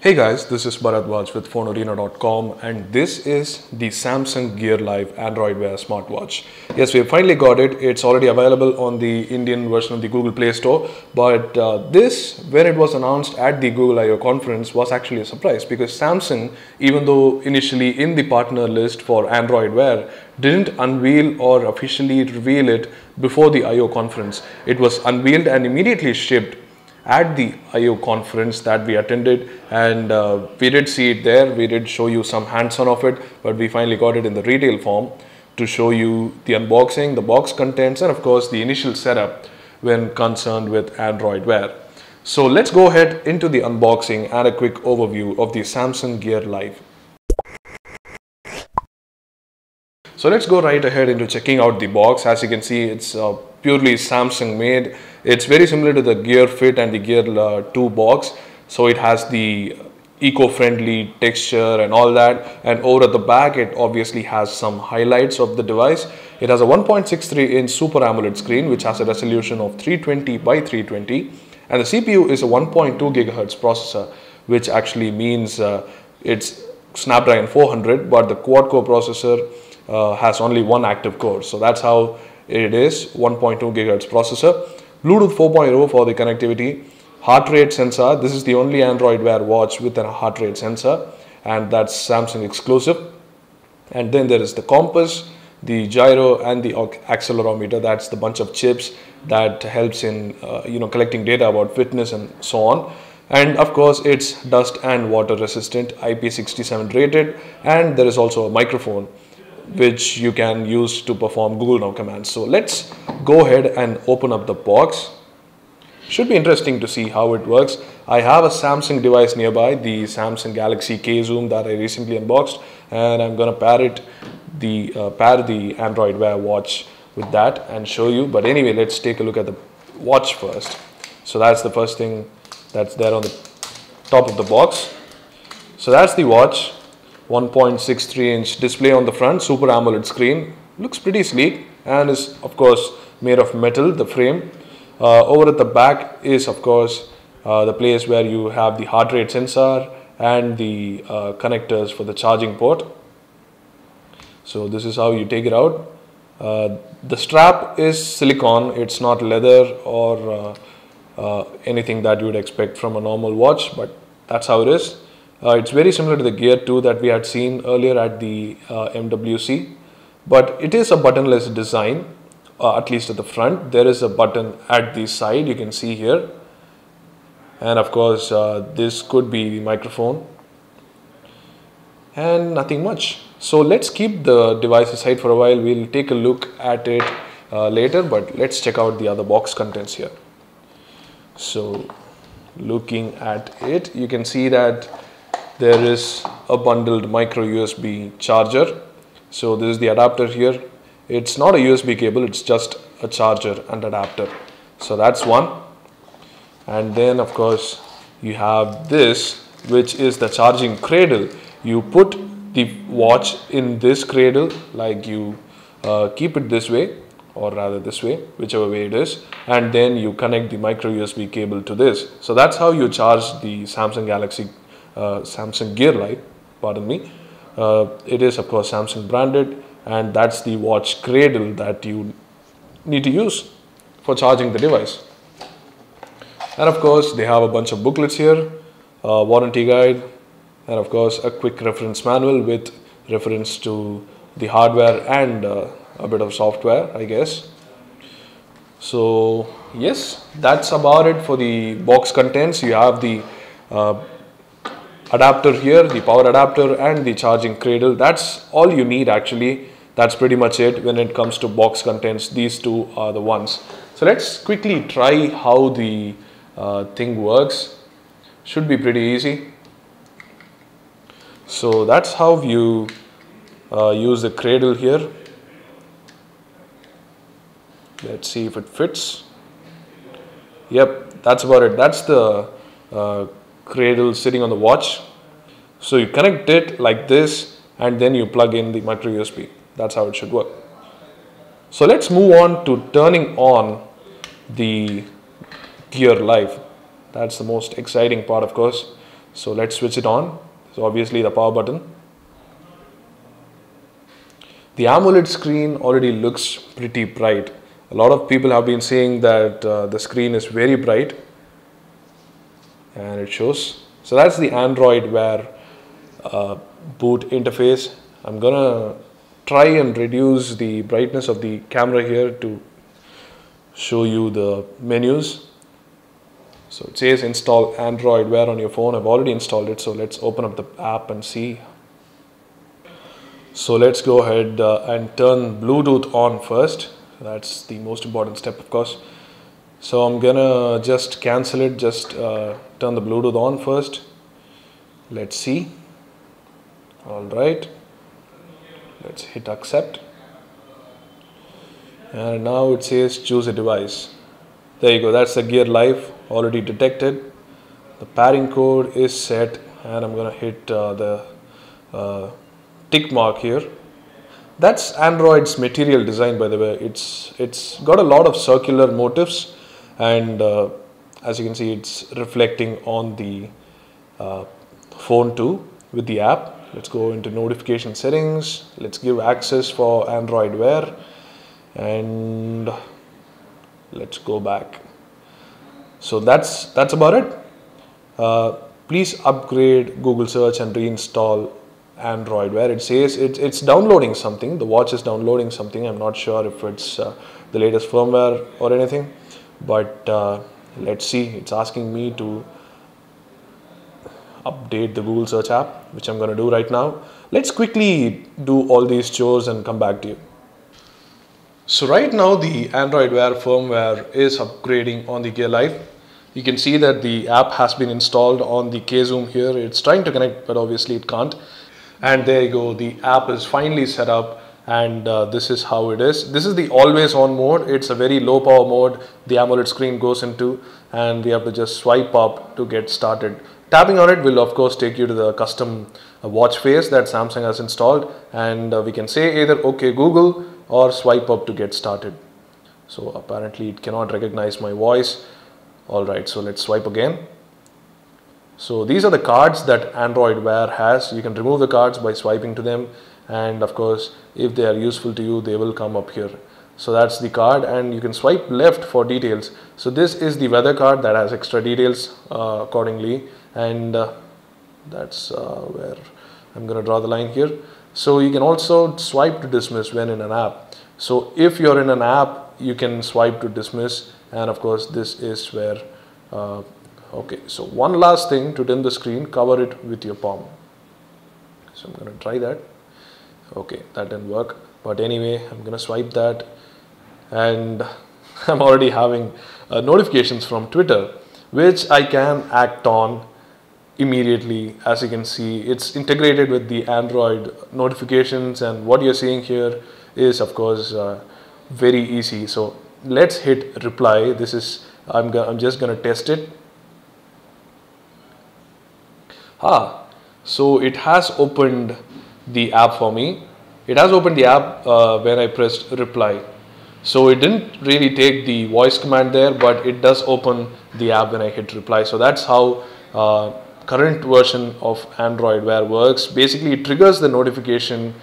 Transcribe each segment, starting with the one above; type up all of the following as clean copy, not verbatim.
Hey guys, this is Bharadwaj with PhoneArena.com and this is the Samsung Gear Live Android Wear smartwatch. Yes, we have finally got it. It's already available on the Indian version of the Google Play Store. But when it was announced at the Google I/O conference, was actually a surprise because Samsung, even though initially in the partner list for Android Wear, didn't unveil or officially reveal it before the I/O conference. It was unveiled and immediately shipped at the I/O conference that we attended, and we did see it there. We did show you some hands-on of it, but we finally got it in the retail form to show you the unboxing, the box contents, and of course the initial setup when concerned with Android Wear. So let's go ahead into the unboxing and a quick overview of the Samsung Gear Live. So let's go right ahead into checking out the box. As you can see, it's purely Samsung made. It's very similar to the Gear Fit and the Gear 2 box. So it has the eco-friendly texture and all that. And over at the back, it obviously has some highlights of the device. It has a 1.63-inch Super AMOLED screen, which has a resolution of 320 by 320. And the CPU is a 1.2 GHz processor, which actually means it's Snapdragon 400, but the quad-core processor has only one active core. So that's how it is, 1.2 GHz processor. Bluetooth 4.0 for the connectivity. Heart rate sensor. This is the only Android Wear watch with a heart rate sensor, and that's Samsung exclusive. And then there is the compass, the gyro, and the accelerometer. That's the bunch of chips that helps in collecting data about fitness and so on. And of course, it's dust and water resistant, IP67 rated, and there is also a microphone which you can use to perform Google Now commands. So let's go ahead and open up the box. Should be interesting to see how it works. I have a Samsung device nearby, the Samsung Galaxy K Zoom that I recently unboxed, and I'm gonna pair the Android Wear watch with that and show you. But anyway, let's take a look at the watch first. So that's the first thing that's there on the top of the box. So that's the watch. 1.63-inch display on the front, Super AMOLED screen. Looks pretty sleek and is of course made of metal, the frame. Over at the back is of course the place where you have the heart rate sensor and the connectors for the charging port. So this is how you take it out. The strap is silicone, it's not leather or anything that you would expect from a normal watch, but that's how it is. It's very similar to the Gear 2 that we had seen earlier at the MWC, but it is a buttonless design, at least at the front. There is a button at the side, you can see here, and of course this could be the microphone and nothing much. So let's keep the device aside for a while. We'll take a look at it later, but let's check out the other box contents here. So looking at it, you can see that there is a bundled micro USB charger. So this is the adapter here. It's not a USB cable, it's just a charger and adapter. So that's one. And then of course you have this, which is the charging cradle. You put the watch in this cradle, like you keep it this way, or rather this way, whichever way it is, and then you connect the micro USB cable to this. So that's how you charge the Samsung Gear Live, pardon me. It is of course Samsung branded, and that's the watch cradle that you need to use for charging the device. And of course they have a bunch of booklets here, warranty guide, and of course a quick reference manual with reference to the hardware and a bit of software, I guess. So yes, that's about it for the box contents. You have the adapter here, the power adapter, and the charging cradle. That's all you need actually. That's pretty much it when it comes to box contents. These two are the ones. So let's quickly try how the thing works. Should be pretty easy. So that's how you use the cradle here. Let's see if it fits. Yep, that's about it. That's the cradle sitting on the watch. So you connect it like this and then you plug in the micro USB. That's how it should work. So let's move on to turning on the Gear Live. That's the most exciting part, of course. So let's switch it on. So obviously the power button. The AMOLED screen already looks pretty bright. A lot of people have been saying that the screen is very bright, and it shows. So that's the Android Wear boot interface. I'm gonna try and reduce the brightness of the camera here to show you the menus. So it says install Android Wear on your phone. I've already installed it, so let's open up the app and see. So let's go ahead and turn Bluetooth on first. That's the most important step, of course. So I'm gonna just cancel it, just turn the Bluetooth on first. Let's see. All right, let's hit accept. And now it says choose a device. There you go, that's the Gear Live already detected. The pairing code is set, and I'm gonna hit the tick mark here. That's Android's material design, by the way. It's got a lot of circular motifs, and as you can see, it's reflecting on the phone too with the app. Let's go into notification settings. Let's give access for Android Wear, and let's go back. So that's about it. Please upgrade Google search and reinstall Android Wear. It says it's downloading something. The watch is downloading something. I'm not sure if it's the latest firmware or anything, but let's see. It's asking me to update the Google search app, which I'm going to do right now. Let's quickly do all these chores and come back to you. So right now the Android Wear firmware is upgrading on the Gear Live. You can see that the app has been installed on the K-Zoom here. It's trying to connect, but obviously it can't. And there you go, the app is finally set up, and this is how it is. This is the always on mode. It's a very low power mode the AMOLED screen goes into, and we have to just swipe up to get started. Tapping on it will of course take you to the custom watch face that Samsung has installed, and we can say either OK Google or swipe up to get started. So apparently it cannot recognize my voice. Alright, so let's swipe again. So these are the cards that Android Wear has. You can remove the cards by swiping to them, and of course if they are useful to you, they will come up here. So that's the card, and you can swipe left for details. So this is the weather card that has extra details accordingly, and that's where I'm going to draw the line here. So you can also swipe to dismiss when in an app. So if you're in an app, you can swipe to dismiss, and of course this is where okay, so one last thing to dim the screen, cover it with your palm. So I'm going to try that. Okay, that didn't work, but anyway, I'm going to swipe that, and I'm already having notifications from Twitter, which I can act on immediately. As you can see, it's integrated with the Android notifications, and what you're seeing here is of course very easy. So let's hit reply. This is I'm just going to test it. So it has opened the app for me. It has opened the app when I pressed reply. So it didn't really take the voice command there, but it does open the app when I hit reply. So that's how current version of Android Wear works. Basically, it triggers the notification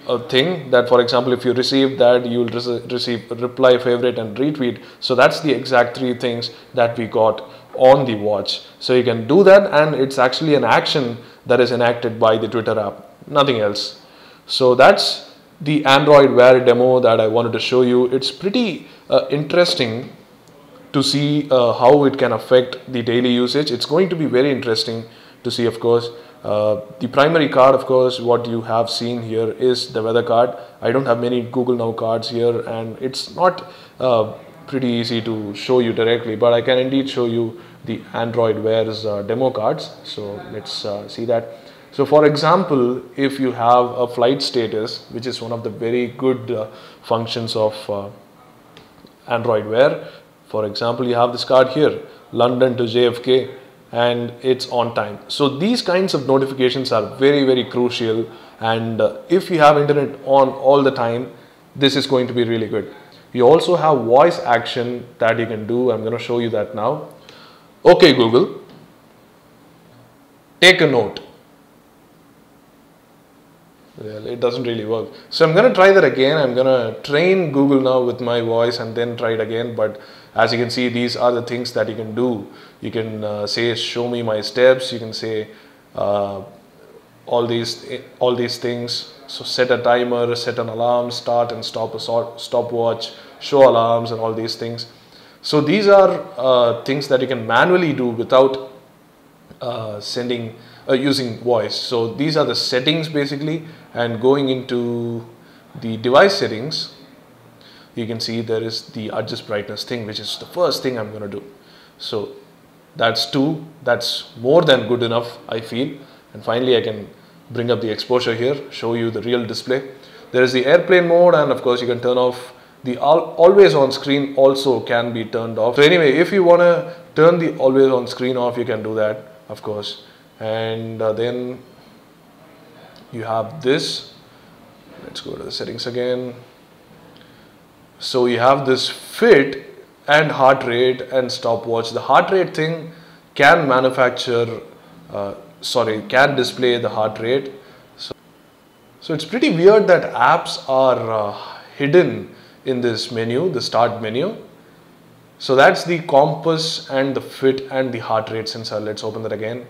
a thing that, for example, if you receive that, you will receive reply, favorite, and retweet. So that's the exact three things that we got on the watch. So you can do that, and it's actually an action that is enacted by the Twitter app, nothing else. So that's the Android Wear demo that I wanted to show you. It's pretty interesting to see how it can affect the daily usage. It's going to be very interesting to see, of course. The primary card, of course, what you have seen here is the weather card. I don't have many Google Now cards here, and it's not pretty easy to show you directly, but I can indeed show you the Android Wear's demo cards. So let's see that. So for example, if you have a flight status, which is one of the very good functions of Android Wear. For example, you have this card here, London to JFK, and it's on time. So these kinds of notifications are very, very crucial, and if you have internet on all the time, this is going to be really good. You also have voice action that you can do. I'm going to show you that now. Okay Google, take a note. Well, it doesn't really work. So I'm going to try that again. I'm going to train Google now with my voice and then try it again. But as you can see, these are the things that you can do. You can say, show me my steps. You can say all these things. So set a timer, set an alarm, start and stop a stopwatch, show alarms and all these things. So these are things that you can manually do without using voice. So these are the settings basically, and going into the device settings, you can see there is the adjust brightness thing, which is the first thing I'm going to do. So that's 2. That's more than good enough, I feel. And finally I can bring up the exposure here, show you the real display. There is the airplane mode, and of course you can turn off the always on screen also can be turned off. So anyway, if you want to turn the always on screen off, you can do that, of course. And then you have this. Let's go to the settings again. So you have this fit and heart rate and stopwatch. The heart rate thing can can display the heart rate. So it's pretty weird that apps are hidden in this menu, the start menu. So that's the compass and the fit and the heart rate sensor. Let's open that again.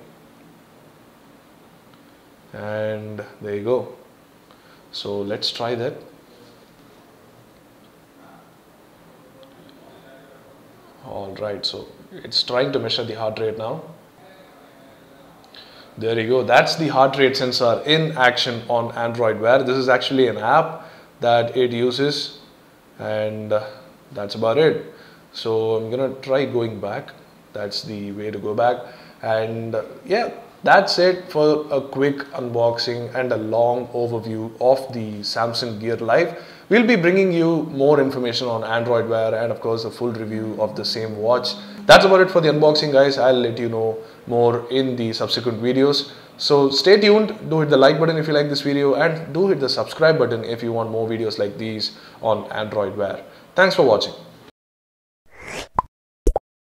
And there you go. So let's try that. Alright, so it's trying to measure the heart rate now. There you go. That's the heart rate sensor in action on Android Wear. This is actually an app that it uses, and that's about it. So I'm gonna try going back. That's the way to go back. And yeah, that's it for a quick unboxing and a long overview of the Samsung Gear Live. We'll be bringing you more information on Android Wear and of course a full review of the same watch. That's about it for the unboxing, guys. I'll let you know more in the subsequent videos. So stay tuned, do hit the like button if you like this video, and do hit the subscribe button if you want more videos like these on Android Wear. Thanks for watching.